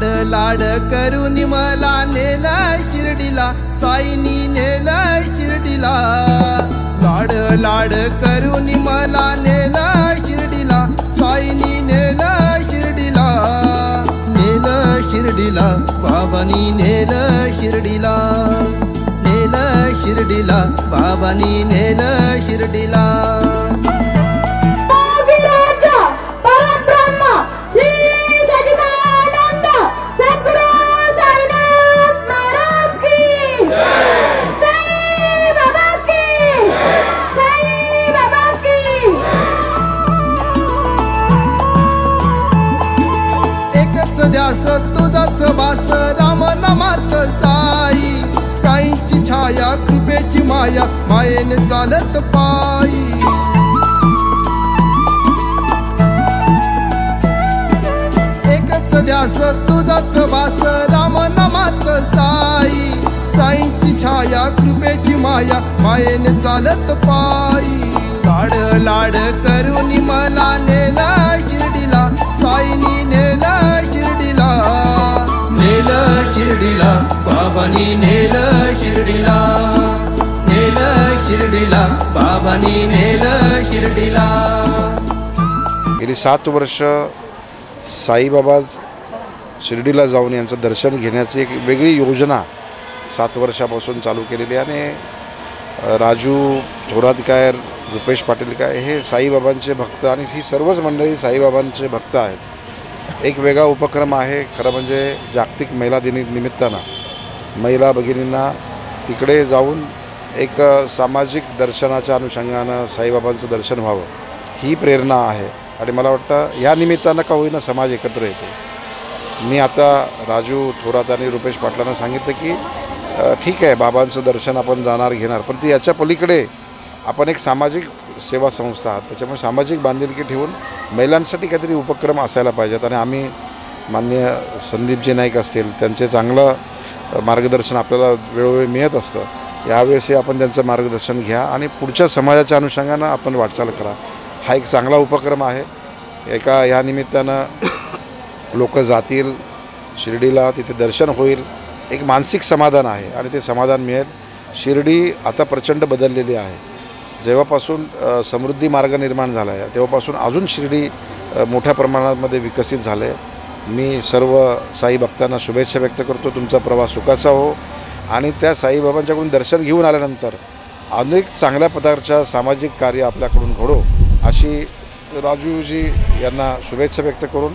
लाड लाड करून मला नेलं शिर्डीला, साईनी नेलं शिर्डीला. लाड लाड करून मला नेलं शिर्डीला, साईनी नेलं शिर्डीला. नेलं शिर्डीला बाबांनी नेलं शिर्डीला, नेलं शिर्डीला बाबांनी नेलं शिर्डीला. ध्यास तुझाच वास राम नामात साई, साईची छाया कृपेची माया मायेने चालत पायी. एकच ध्यास तुझाच वास राम नामात साई, साईची छाया कृपेची माया मायेने चालत पायी. लाड लाड करून मला नेलं शिर्डीला, साईनी नेलं शिर्डीला. नेलं शिर्डीला बाबांनी नेलं शिर्डीला, नेलं शिर्डीला बाबांनी नेलं शिर्डीला. गेली 7 वर्ष साईबाबा शिर्डीला जाऊन यांचं दर्शन घेण्याची एक वेगळी योजना 7 वर्षापासून चालू केलेली आहे. आणि राजू थोरात काय, रुपेश पाटील काय, हे साईबाबांचे भक्त आणि ही सर्वच मंडळी साईबाबांचे भक्त आहेत. एक वेगळा उपक्रम आहे. खरं म्हणजे जागतिक महिला दिनानिमित्तानं महिला भगिनींना तिकडे जाऊन एक सामाजिक दर्शनाच्या अनुषंगानं साईबाबांचं दर्शन व्हावं ही प्रेरणा आहे. आणि मला वाटतं या निमित्तानं का होईना समाज एकत्र येतो. मी आता राजू थोरात आणि रुपेश पाटलांना सांगितलं की ठीक आहे, बाबांचं दर्शन आपण जाणार घेणार, पण ती याच्या पलीकडे आपण एक सामाजिक सेवा संस्था आहात, त्याच्यामुळे सामाजिक बांधिलकी ठेवून महिलांसाठी काहीतरी उपक्रम असायला पाहिजेत. आणि आम्ही माननीय संदीपजी नाईक असतील, त्यांचे चांगलं मार्गदर्शन आपल्याला वेळोवेळी मिळत असतं. यावेळेसही आपण त्यांचं मार्गदर्शन घ्या आणि पुढच्या समाजाच्या अनुषंगानं आपण वाटचाल करा. हा एक चांगला उपक्रम आहे. ह्या निमित्तानं लोक जातील शिर्डीला, तिथे दर्शन होईल, एक मानसिक समाधान आहे आणि ते समाधान मिळेल. शिर्डी आता प्रचंड बदललेली आहे. जेव्हापासून समृद्धी मार्ग निर्माण झाला आहे तेव्हापासून अजून शिर्डी मोठ्या प्रमाणामध्ये विकसित झाले आहे. मी सर्व साई भक्तांना शुभेच्छा व्यक्त करतो. तुमचा प्रवास सुखाचा हो आणि त्या साईबाबांच्याकडून दर्शन घेऊन आल्यानंतर अनेक चांगल्या प्रकारच्या सामाजिक कार्य आपल्याकडून घडो अशी राजूजी यांना शुभेच्छा व्यक्त करून